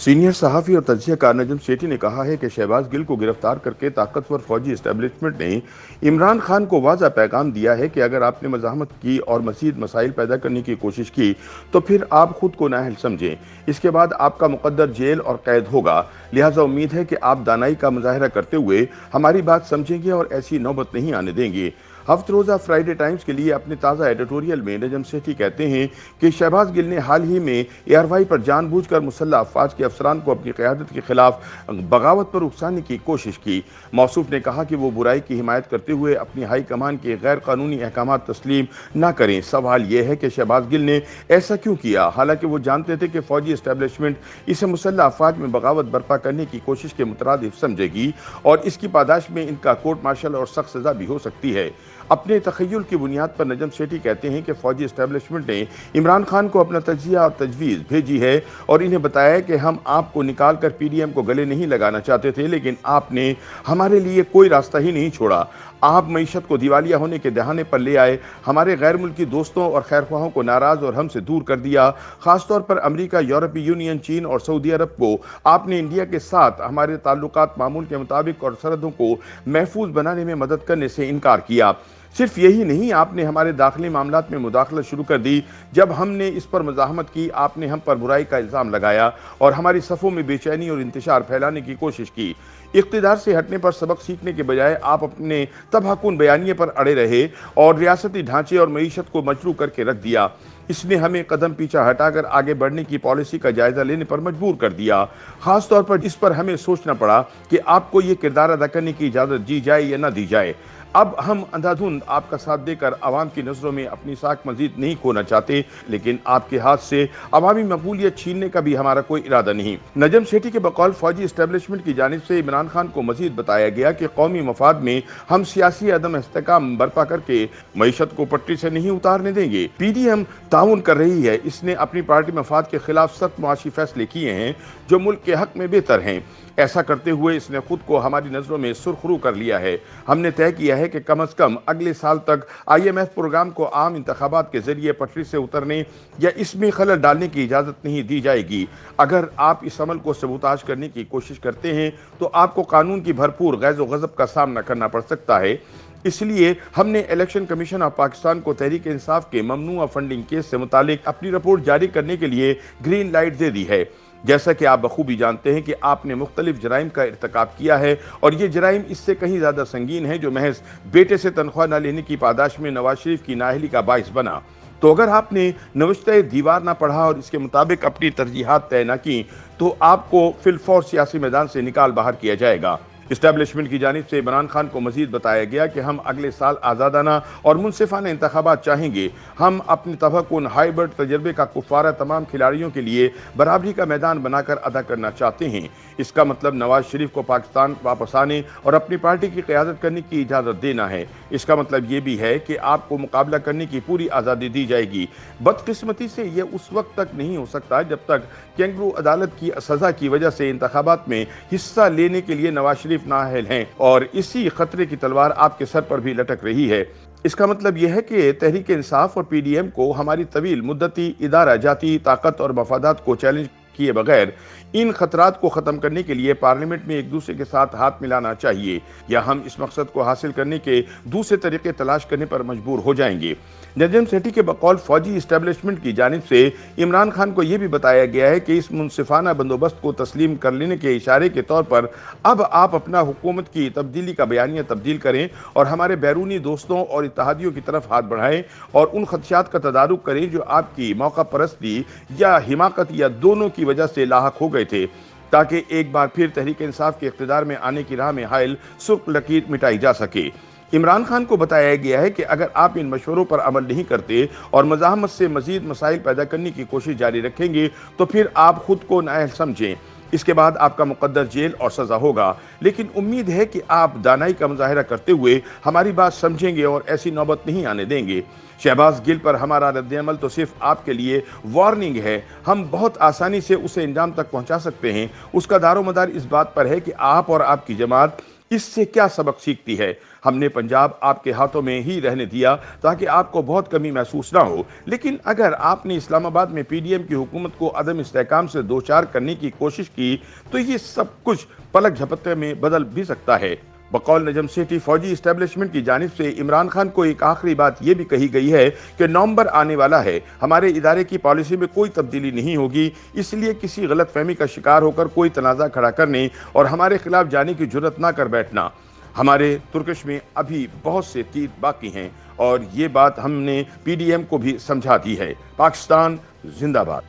Senior सहाफ़ी और तजिया कार नजम सेठी ने कहा है कि शहबाज गिल को गिरफ्तार करके ताकतवर फौजी इस्टेब्लिशमेंट ने इमरान खान को वाज़ा पैगाम दिया है कि अगर आपने मज़ाहमत की और मज़ीद मसाइल पैदा करने की कोशिश की तो फिर आप खुद को नाअहल समझें। इसके बाद आपका मुकद्दर जेल और कैद होगा। लिहाजा उम्मीद है कि आप दानाई का मुजाहरा करते हुए हमारी बात समझेंगे और ऐसी नौबत नहीं आने देंगे। हफ्ते रोज़ा फ्राइडे टाइम्स के लिए अपने ताज़ा एडिटोरियल में नजम सेठी कहते हैं कि शहबाज गिल ने हाल ही में ARY पर जानबूझकर मुसल्लह अफवाज के अफसरान को अपनी क़यादत के खिलाफ बगावत पर उकसाने की कोशिश की। मौसूफ ने कहा कि वो बुराई की हिमायत करते हुए अपनी हाई कमान के गैर कानूनी अहकाम तस्लीम न करें। सवाल यह है कि शहबाज गिल ने ऐसा क्यों किया, हालांकि वो जानते थे कि फौजी इस्टेब्लिशमेंट इसे मुसल्लह अफवाज में बगावत बर्पा करने की कोशिश के मुतरादिफ समझेगी और इसकी पादाश में इनका कोर्ट मार्शल और सख्त सजा भी हो सकती है। अपने तखय्युल की बुनियाद पर नजम सेठी कहते हैं कि फौजी इस्टेब्लिशमेंट ने इमरान खान को अपना तजिया और तजवीज़ भेजी है और इन्हें बताया कि हम आपको निकाल कर PDM को गले नहीं लगाना चाहते थे, लेकिन आपने हमारे लिए कोई रास्ता ही नहीं छोड़ा। आप मईशत को दिवालिया होने के दहाने पर ले आए, हमारे गैर मुल्की दोस्तों और खैरख्वाहों को नाराज़ और हमसे दूर कर दिया। ख़ासतौर पर अमरीका, यूरोपीय यूनियन, चीन और सऊदी अरब को आपने इंडिया के साथ हमारे ताल्लुकात मामूल के मुताबिक और सरहदों को महफूज बनाने में मदद करने से इनकार किया। सिर्फ यही नहीं, आपने हमारे दाखिली मामलात में मुदाखलत शुरू कर दी। जब हमने इस पर मज़ाहमत की, आपने हम पर बुराई का इल्ज़ाम लगाया और हमारी सफ़ों में बेचैनी और इंतशार फैलाने की कोशिश की। इक़्तिदार से हटने पर सबक सीखने के बजाय आप अपने तबाहकुन बयानिए पर अड़े रहे और रियासती ढांचे और मईशत को मजरू करके रख दिया। इसने हमें कदम पीछा हटाकर आगे बढ़ने की पॉलिसी का जायजा लेने पर मजबूर कर दिया। खास तौर पर इस पर हमें सोचना पड़ा कि आपको ये किरदार अदा करने की इजाज़त दी जाए या न दी जाए। अब हम अंधाधुंध आपका साथ देकर आवाम की नज़रों में अपनी साख मजीद नहीं खोना चाहते, लेकिन आपके हाथ से अवामी मकबूलियत छीनने का भी हमारा कोई इरादा नहीं। नजम सेठी के बकौल फौजी इस्टेब्लिशमेंट की जानिब से इमरान खान को मजीद बताया गया कि कौमी मफाद में हम सियासी अदम इस्तेकाम बर्पा करके मईशत को पटरी से नहीं उतारने देंगे। PDM ताउन कर रही है। इसने अपनी पार्टी मफाद के खिलाफ सख्त मुआशी फैसले किए हैं जो मुल्क के हक में बेहतर हैं। ऐसा करते हुए इसने खुद को हमारी नज़रों में सुरखरू कर लिया है। हमने तय किया है कि कम अज़ कम अगले साल तक IMF प्रोग्राम को आम इंतखाबात के जरिए पटरी से उतरने या इसमें खलल डालने की इजाज़त नहीं दी जाएगी। अगर आप इस अमल को सबूताज करने की कोशिश करते हैं तो आपको कानून की भरपूर गैज़ व गज़ब का सामना करना पड़ सकता है। इसलिए हमने इलेक्शन कमीशन ऑफ पाकिस्तान को तहरीक इंसाफ के ममनुआ फंडिंग केस से मुतालिक अपनी रिपोर्ट जारी करने के लिए ग्रीन लाइट दे दी है। जैसा कि आप बखूबी जानते हैं कि आपने मुख्तलिफ जराइम का इर्तकाब किया है और ये जराइम इससे कहीं ज़्यादा संगीन है जो महज बेटे से तनख्वाह न लेने की पादाश में नवाज शरीफ की नाअहली का बाइस बना। तो अगर आपने नविश्ते दीवार ना पढ़ा और इसके मुताबिक अपनी तरजीहात तय न की तो आपको फिलफौर सियासी मैदान से निकाल बाहर किया जाएगा। इस्टेब्लिशमेंट की जानिब से इमरान खान को मजीद बताया गया कि हम अगले साल आज़ादाना और मुनसिफाना इंतखाबात चाहेंगे। हम अपने तफक्कुन हाइब्रिड तजर्बे का कुफारा तमाम खिलाड़ियों के लिए बराबरी का मैदान बनाकर अदा करना चाहते हैं। इसका मतलब नवाज शरीफ को पाकिस्तान वापस आने और अपनी पार्टी की क़यादत करने की इजाज़त देना है। इसका मतलब ये भी है कि आपको मुकाबला करने की पूरी आज़ादी दी जाएगी। बदकिस्मती से यह उस वक्त तक नहीं हो सकता जब तक कैंगरू अदालत की सज़ा की वजह से इंतखाबात में हिस्सा लेने के लिए नवाज शरीफ नाअहल हैं और इसी खतरे की तलवार आपके सर पर भी लटक रही है। इसका मतलब यह है कि तहरीक इंसाफ और PDM को हमारी तवील मुद्दती इदारा जाती ताकत और मफादात को चैलेंज किए बगैर इन खतरात को ख़त्म करने के लिए पार्लियामेंट में एक दूसरे के साथ हाथ मिलाना चाहिए या हम इस मकसद को हासिल करने के दूसरे तरीके तलाश करने पर मजबूर हो जाएंगे। नजम सेठी के बकौल फौजी इस्टेब्लिशमेंट की जानिब से इमरान खान को यह भी बताया गया है कि इस मुनसिफाना बंदोबस्त को तस्लीम कर लेने के इशारे के तौर पर अब आप अपना हुकूमत की तब्दीली का बयानिया तब्दील करें और हमारे बैरूनी दोस्तों और इत्तेहादियों की तरफ हाथ बढ़ाएं और उन खदशात का तदारुक करें जो आपकी मौका परस्ती या हिमाकत या दोनों की वजह से लाहक हो गए थे, ताकि एक बार फिर तहरीक इंसाफ के इख्तिदार में आने की राह में हायल सुर्ख लकीर मिटाई जा सके। इमरान खान को बताया गया है कि अगर आप इन मशवरों पर अमल नहीं करते और मज़ाहमत से मजीद मसाइल पैदा करने की कोशिश जारी रखेंगे तो फिर आप खुद को नाअहल समझें। इसके बाद आपका मुकद्दर जेल और सज़ा होगा, लेकिन उम्मीद है कि आप दानाई का मुजाहिरा करते हुए हमारी बात समझेंगे और ऐसी नौबत नहीं आने देंगे। शहबाज गिल पर हमारा रद्द-ए-अमल तो सिर्फ आपके लिए वार्निंग है। हम बहुत आसानी से उसे इंजाम तक पहुंचा सकते हैं। उसका दारोमदार इस बात पर है कि आप और आपकी जमात اس سے کیا سبق سیکھتی ہے؟ ہم نے پنجاب آپ کے ہاتھوں میں ہی رہنے دیا تاکہ آپ کو بہت کمی محسوس نہ ہو، لیکن اگر آپ نے اسلام آباد میں پی ڈی ایم کی حکومت کو عدم استحکام سے دوچار کرنے کی کوشش کی تو یہ سب کچھ پلک جھپکتے میں بدل بھی سکتا ہے۔ بقول نجم سیٹھی، فوجی اسٹیبلشمنٹ کی جانب سے عمران خان کو ایک آخری بات یہ بھی کہی گئی ہے کہ نومبر آنے والا ہے، ہمارے ادارے کی پالیسی میں کوئی تبدیلی نہیں ہوگی، اس لیے کسی غلط فہمی کا شکار ہو کر کوئی تنازع کھڑا کرنے اور ہمارے خلاف جانے کی جرات نہ کر بیٹھنا۔ ہمارے ترکش میں ابھی بہت سے تیر باقی ہیں اور یہ بات ہم نے پی ڈی ایم کو بھی سمجھا دی ہے۔ پاکستان زندہ باد۔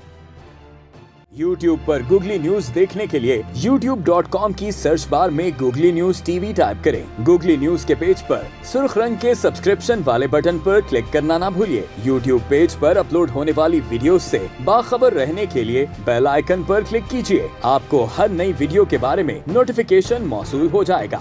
YouTube پر گوگلی نیوز دیکھنے کے لیے youtube.com کی سرچ بار میں googly news T V type کریں۔ گوگلی نیوز کے پیج پر سرخ رنگ کے سبسکرپشن والے بٹن پر کلک کرنا نہ بھولیے۔ YouTube پیج پر اپلوڈ ہونے والی ویڈیوز سے باخبر رہنے کے لیے بیل آئیکن پر کلک کیجیے۔ آپ کو ہر نئی ویڈیو کے بارے میں نوٹیفیکیشن موصول ہو جائے گا۔